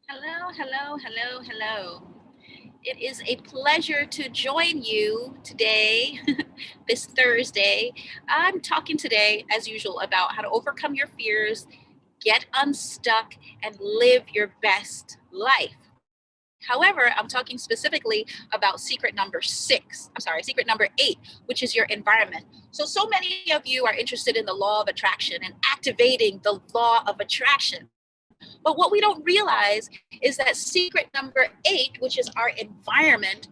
Hello, hello, hello, hello. It is a pleasure to join you today, this Thursday. I'm talking today, as usual, about how to overcome your fears, get unstuck, and live your best life. However, I'm talking specifically about secret number 8, which is your environment. So many of you are interested in the law of attraction and activating the law of attraction. But what we don't realize is that secret number 8, which is our environment,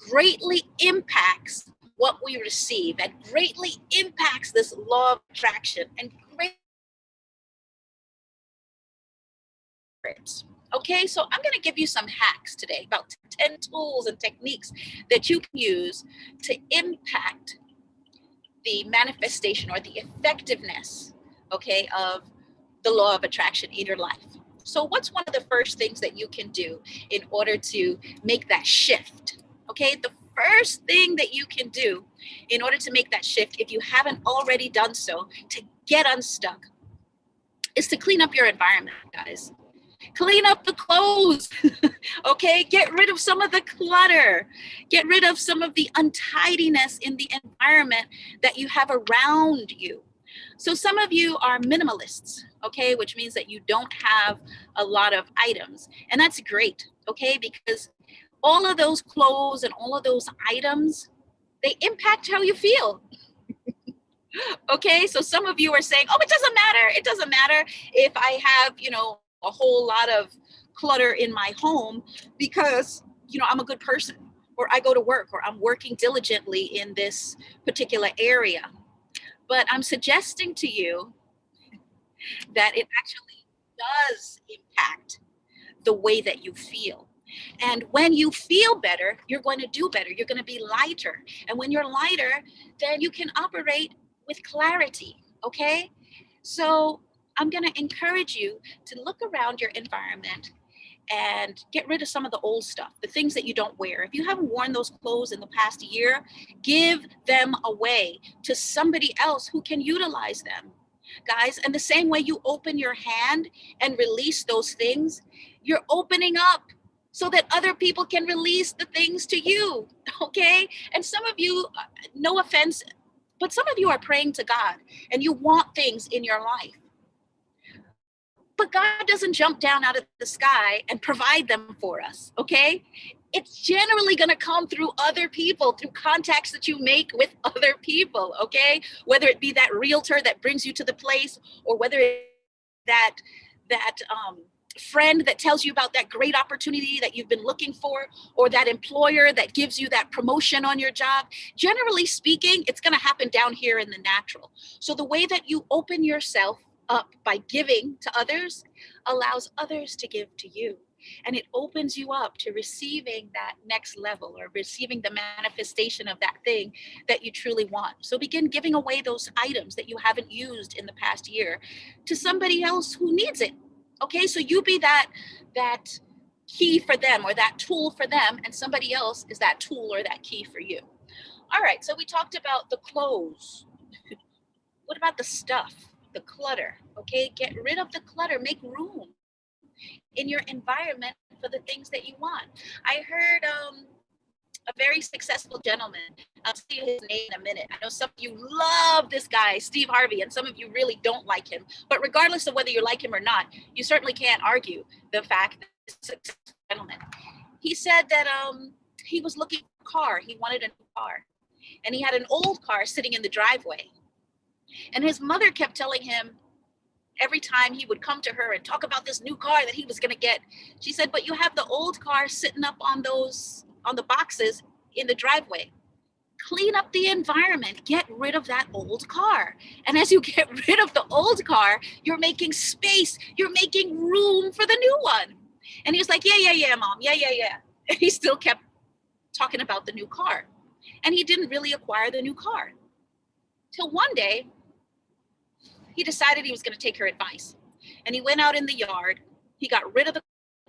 greatly impacts what we receive and greatly impacts this law of attraction and great. Okay, so I'm going to give you some hacks today, about 10 tools and techniques that you can use to impact the manifestation or the effectiveness, okay, of the law of attraction in your life. So, what's one of the first things that you can do in order to make that shift? Okay, the first thing that you can do in order to make that shift, if you haven't already done so, to get unstuck, is to clean up your environment, guys. Clean up the clothes. Okay, get rid of some of the clutter, get rid of some of the untidiness in the environment that you have around you. So some of you are minimalists, okay, which means that you don't have a lot of items, and that's great, okay, because all of those clothes and all of those items, they impact how you feel. Okay, so some of you are saying, oh, it doesn't matter if I have, a whole lot of clutter in my home because, I'm a good person, or I go to work, or I'm working diligently in this particular area. But I'm suggesting to you that it actually does impact the way that you feel. And when you feel better, you're going to do better. You're going to be lighter. And when you're lighter, then you can operate with clarity. Okay. So I'm going to encourage you to look around your environment and get rid of some of the old stuff, the things that you don't wear. If you haven't worn those clothes in the past year, give them away to somebody else who can utilize them, guys. And the same way you open your hand and release those things, you're opening up so that other people can release the things to you. Okay. And some of you, no offense, but some of you are praying to God and you want things in your life. But God doesn't jump down out of the sky and provide them for us, okay? It's generally going to come through other people, through contacts that you make with other people, okay? Whether it be that realtor that brings you to the place, or whether that friend that tells you about that great opportunity that you've been looking for, or that employer that gives you that promotion on your job. Generally speaking, it's going to happen down here in the natural. So the way that you open yourself up by giving to others allows others to give to you. And it opens you up to receiving that next level, or receiving the manifestation of that thing that you truly want. So begin giving away those items that you haven't used in the past year to somebody else who needs it. Okay, so you be that key for them, or that tool for them, and somebody else is that tool or that key for you. All right, so we talked about the clothes. What about the stuff, the clutter? Okay, get rid of the clutter, make room in your environment for the things that you want. I heard a very successful gentleman. I'll tell you his name in a minute. I know some of you love this guy, Steve Harvey, and some of you really don't like him. But regardless of whether you like him or not, you certainly can't argue the fact that this successful gentleman. He said that he was looking for a car. He wanted a new car. And he had an old car sitting in the driveway. And his mother kept telling him, every time he would come to her and talk about this new car that he was going to get, she said, but you have the old car sitting up on the boxes in the driveway. Clean up the environment, get rid of that old car. And as you get rid of the old car, you're making space, you're making room for the new one. And he was like, yeah, mom, yeah. And he still kept talking about the new car. And he didn't really acquire the new car till one day he decided he was going to take her advice. And he went out in the yard. He got rid of the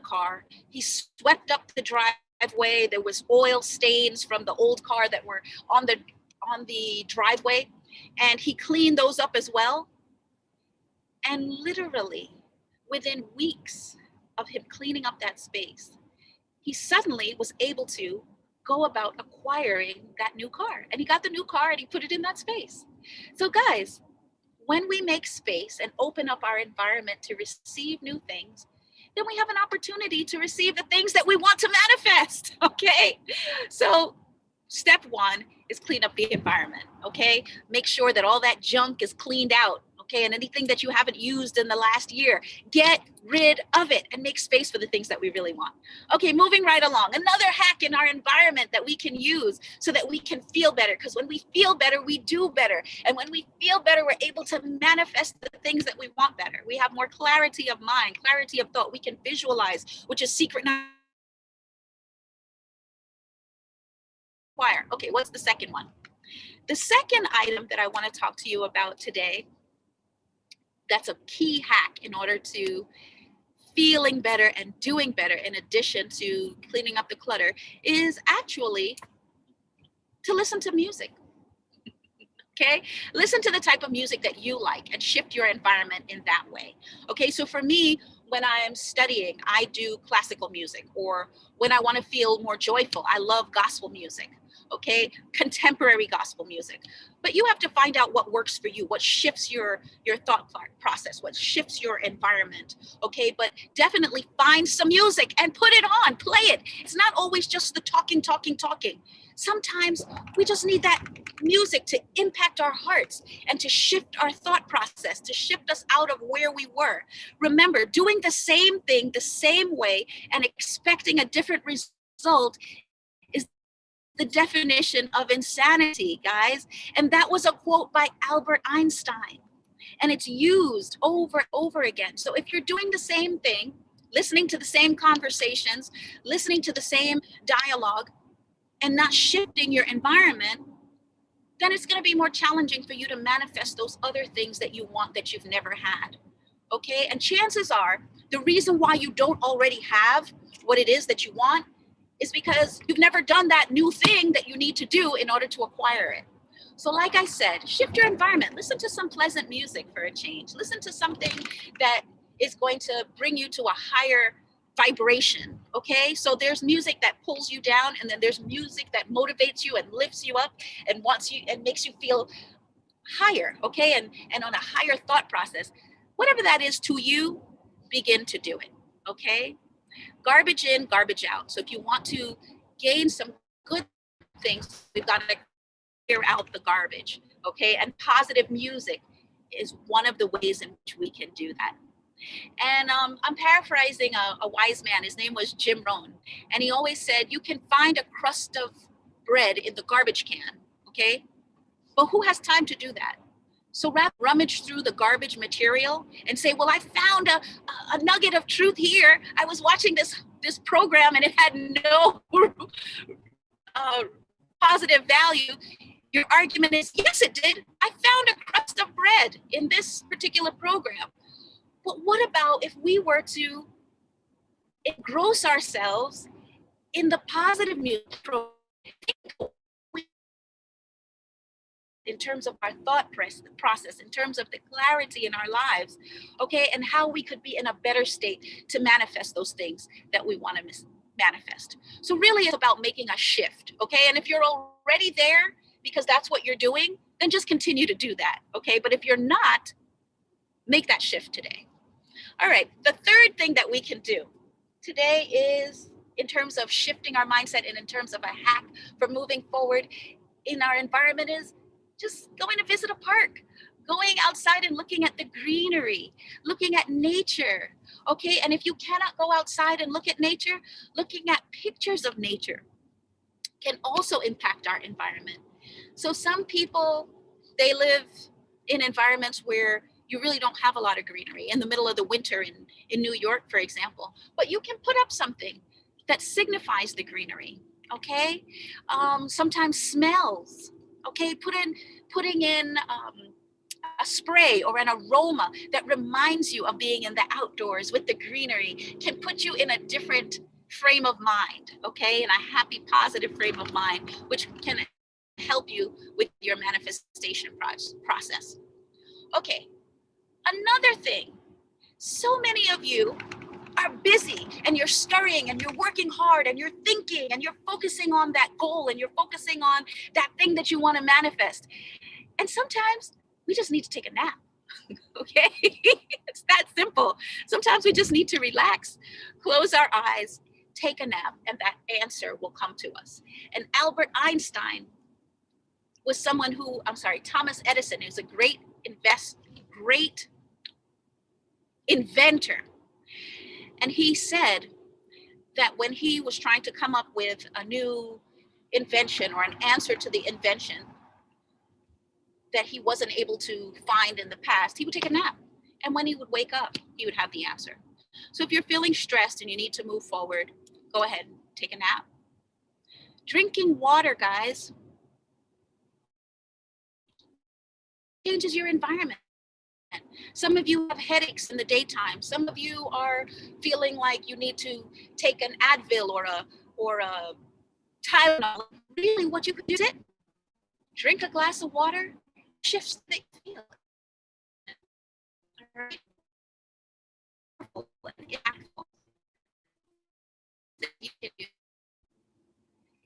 car. He swept up the driveway. There was oil stains from the old car that were on the driveway. And he cleaned those up as well. And literally within weeks, of him cleaning up that space, he suddenly was able to go about acquiring that new car. And he got the new car and he put it in that space. So guys, when we make space and open up our environment to receive new things, then we have an opportunity to receive the things that we want to manifest, okay? So step one is clean up the environment, okay? Make sure that all that junk is cleaned out, okay? And anything that you haven't used in the last year, get rid of it and make space for the things that we really want. Okay, moving right along. Another hack in our environment that we can use so that we can feel better, because when we feel better, we do better. And when we feel better, we're able to manifest the things that we want better. We have more clarity of mind, clarity of thought. We can visualize, which is secret choir. Okay, what's the second one? The second item that I want to talk to you about today, that's a key hack in order to feeling better and doing better, in addition to cleaning up the clutter, is actually to listen to music. Okay, listen to the type of music that you like and shift your environment in that way. Okay, so for me, when I am studying, I do classical music, or when I want to feel more joyful, I love gospel music. Okay, contemporary gospel music. But you have to find out what works for you, what shifts your thought process, what shifts your environment. Okay, but definitely find some music and put it on, play it. It's not always just the talking. Sometimes we just need that music to impact our hearts and to shift our thought process, to shift us out of where we were. Remember, doing the same thing the same way and expecting a different result is the definition of insanity, guys. And that was a quote by Albert Einstein. And it's used over and over again. So if you're doing the same thing, listening to the same conversations, listening to the same dialogue, and not shifting your environment, then it's going to be more challenging for you to manifest those other things that you want that you've never had. Okay? And chances are the reason why you don't already have what it is that you want is because you've never done that new thing that you need to do in order to acquire it. So like I said, shift your environment. Listen to some pleasant music for a change. Listen to something that is going to bring you to a higher vibration. Okay, so there's music that pulls you down, and then there's music that motivates you and lifts you up and wants you and makes you feel higher. Okay, and on a higher thought process. Whatever that is to you, begin to do it. Okay, garbage in, garbage out. So if you want to gain some good things, we've got to clear out the garbage. Okay, and positive music is one of the ways in which we can do that. And I'm paraphrasing a wise man. His name was Jim Rohn. And he always said, you can find a crust of bread in the garbage can, okay? But who has time to do that? So rather rummage through the garbage material and say, well, I found a nugget of truth here. I was watching this program and it had no positive value. Your argument is, yes, it did. I found a crust of bread in this particular program. But what about if we were to engross ourselves in the positive music in terms of our thought process, in terms of the clarity in our lives, okay, and how we could be in a better state to manifest those things that we want to manifest. So really it's about making a shift, okay? And if you're already there because that's what you're doing, then just continue to do that, okay? But if you're not, make that shift today. All right, the third thing that we can do today is in terms of shifting our mindset and in terms of a hack for moving forward in our environment is just going to visit a park, going outside and looking at the greenery, looking at nature, okay? And if you cannot go outside and look at nature, looking at pictures of nature can also impact our environment. So some people, they live in environments where you really don't have a lot of greenery in the middle of the winter in New York, for example, but you can put up something that signifies the greenery, okay? Sometimes smells, okay? Putting in a spray or an aroma that reminds you of being in the outdoors with the greenery can put you in a different frame of mind, okay? In a happy, positive frame of mind, which can help you with your manifestation process. Okay. Another thing, so many of you are busy and you're scurrying and you're working hard and you're thinking and you're focusing on that goal and you're focusing on that thing that you want to manifest. And sometimes we just need to take a nap. Okay? It's that simple. Sometimes we just need to relax, close our eyes, take a nap, and that answer will come to us. And Albert Einstein was someone who, Thomas Edison is a great inventor. And he said that when he was trying to come up with a new invention or an answer to the invention that he wasn't able to find in the past, he would take a nap. And when he would wake up, he would have the answer. So if you're feeling stressed and you need to move forward, go ahead, take a nap. Drinking water, guys, changes your environment. Some of you have headaches in the daytime. Some of you are feeling like you need to take an Advil or a Tylenol. Really, what you could do is drink a glass of water, shifts the feel. All right.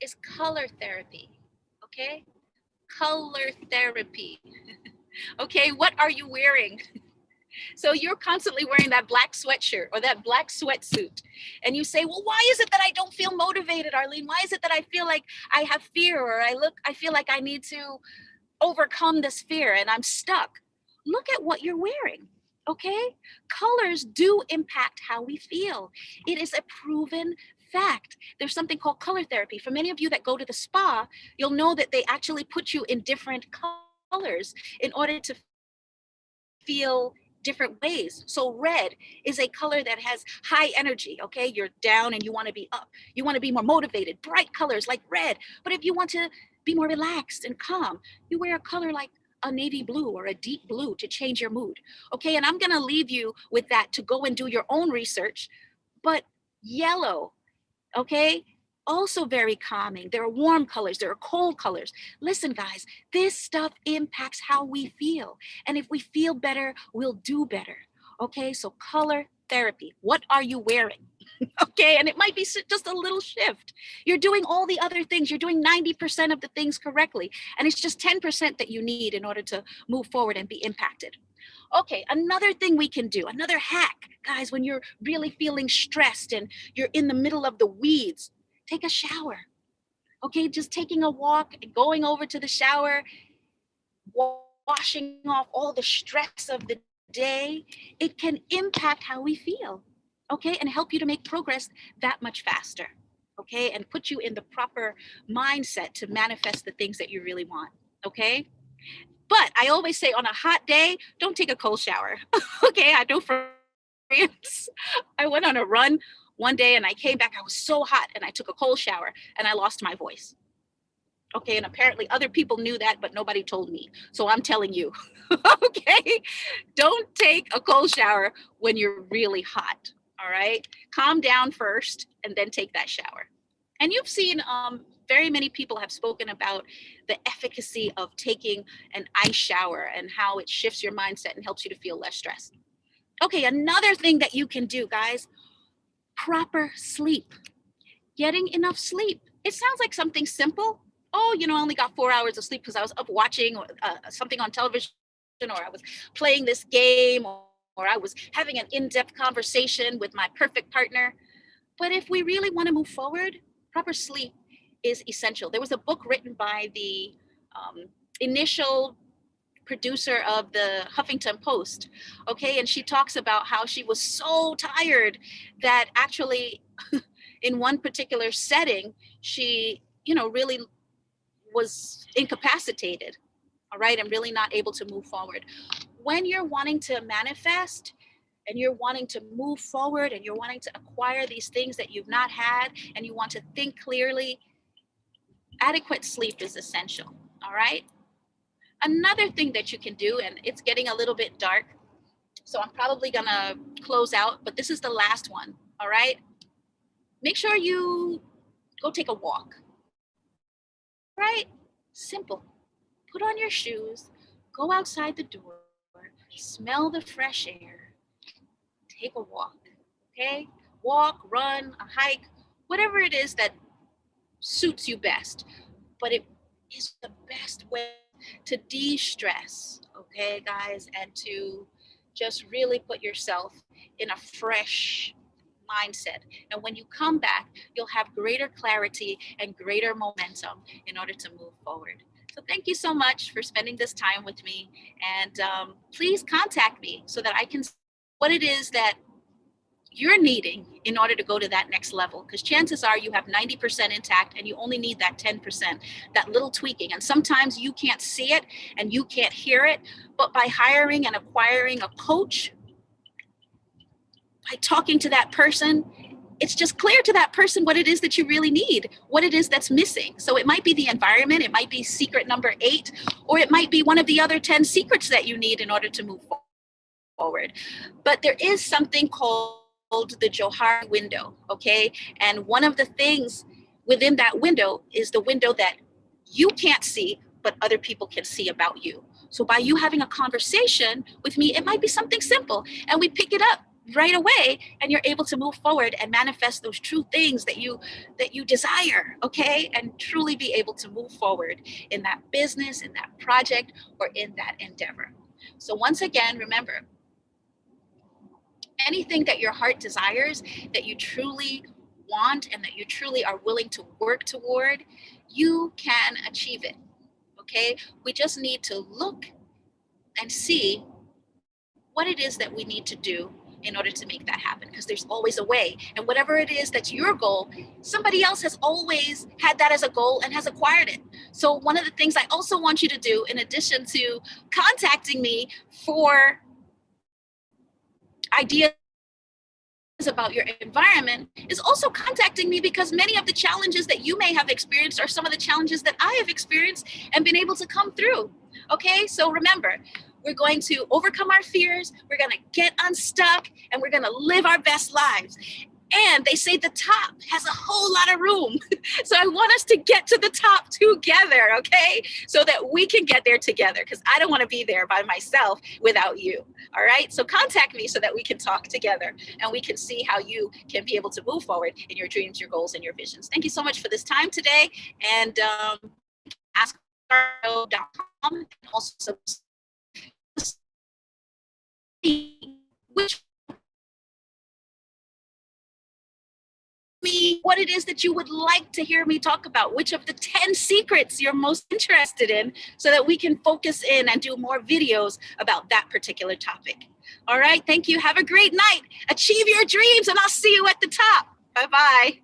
Is color therapy. Okay? Color therapy. Okay, what are you wearing? So you're constantly wearing that black sweatshirt or that black sweatsuit. And you say, well, why is it that I don't feel motivated, Arlene? Why is it that I feel like I have fear or I feel like I need to overcome this fear and I'm stuck? Look at what you're wearing. Okay? Colors do impact how we feel. It is a proven fact. There's something called color therapy. For many of you that go to the spa, you'll know that they actually put you in different colors in order to feel different ways. So red is a color that has high energy. Okay, you're down and you want to be up. You want to be more motivated. Bright colors like red. But if you want to be more relaxed and calm, you wear a color like a navy blue or a deep blue to change your mood. Okay, and I'm going to leave you with that to go and do your own research. But yellow, okay, also very calming. There are warm colors, there are cold colors. Listen, guys, this stuff impacts how we feel. And if we feel better, we'll do better. Okay, so color therapy. What are you wearing? Okay, and it might be just a little shift. You're doing all the other things. You're doing 90% of the things correctly. And it's just 10% that you need in order to move forward and be impacted. Okay, another thing we can do, another hack, guys, when you're really feeling stressed and you're in the middle of the weeds, take a shower. Okay, just taking a walk, going over to the shower, washing off all the stress of the day, it can impact how we feel. Okay, and help you to make progress that much faster. Okay, and put you in the proper mindset to manifest the things that you really want. Okay. But I always say on a hot day, don't take a cold shower. Okay, I know friends. I went on a run one day and I came back. I was so hot and I took a cold shower and I lost my voice. Okay, and apparently other people knew that, but nobody told me. So I'm telling you, okay, don't take a cold shower when you're really hot. All right, calm down first and then take that shower. And you've seen very many people have spoken about the efficacy of taking an ice shower and how it shifts your mindset and helps you to feel less stressed. Okay, another thing that you can do, guys, proper sleep. Getting enough sleep. It sounds like something simple. Oh, I only got 4 hours of sleep because I was up watching something on television, or I was playing this game, or I was having an in-depth conversation with my perfect partner. But if we really want to move forward, proper sleep is essential. There was a book written by the initial producer of the Huffington Post, okay, and she talks about how she was so tired that actually in one particular setting, she, really was incapacitated, all right, and really not able to move forward. When you're wanting to manifest and you're wanting to move forward and you're wanting to acquire these things that you've not had and you want to think clearly, adequate sleep is essential, all right? Another thing that you can do, and it's getting a little bit dark, so I'm probably gonna close out, but this is the last one, all right? Make sure you go take a walk, right? Simple. Put on your shoes, go outside the door, smell the fresh air, take a walk, okay? walk, run, a hike, whatever it is that suits you best. But it is the best way to de-stress, okay, guys, and to just really put yourself in a fresh mindset. And when you come back, you'll have greater clarity and greater momentum in order to move forward. So thank you so much for spending this time with me. And please contact me so that I can see what it is that you're needing in order to go to that next level, because chances are you have 90% intact and you only need that 10%, that little tweaking. And sometimes you can't see it and you can't hear it, but by hiring and acquiring a coach, by talking to that person, it's just clear to that person what it is that you really need, what it is that's missing. So it might be the environment, it might be secret number 8, or it might be one of the other 10 secrets that you need in order to move forward. But there is something called the Johari window, okay? And one of the things within that window is the window that you can't see, but other people can see about you. So by you having a conversation with me, it might be something simple, and we pick it up right away, and you're able to move forward and manifest those true things that you desire, okay? And truly be able to move forward in that business, in that project, or in that endeavor. So once again, remember, anything that your heart desires, that you truly want, and that you truly are willing to work toward, you can achieve it, okay? We just need to look and see what it is that we need to do in order to make that happen, because there's always a way. And whatever it is that's your goal, somebody else has always had that as a goal and has acquired it. So one of the things I also want you to do, in addition to contacting me for ideas about your environment, is also contacting me, because many of the challenges that you may have experienced are some of the challenges that I have experienced and been able to come through. Okay, so remember, we're going to overcome our fears, we're going to get unstuck, and we're going to live our best lives. And they say the top has a whole lot of room. So I want us to get to the top together, okay? So that we can get there together, because I don't want to be there by myself without you, all right? So contact me so that we can talk together and we can see how you can be able to move forward in your dreams, your goals, and your visions. Thank you so much for this time today. And ask.com, and also which me what it is that you would like to hear me talk about, which of the 10 secrets you're most interested in, so that we can focus in and do more videos about that particular topic. All right, thank you. Have a great night. Achieve your dreams, and I'll see you at the top. Bye-bye.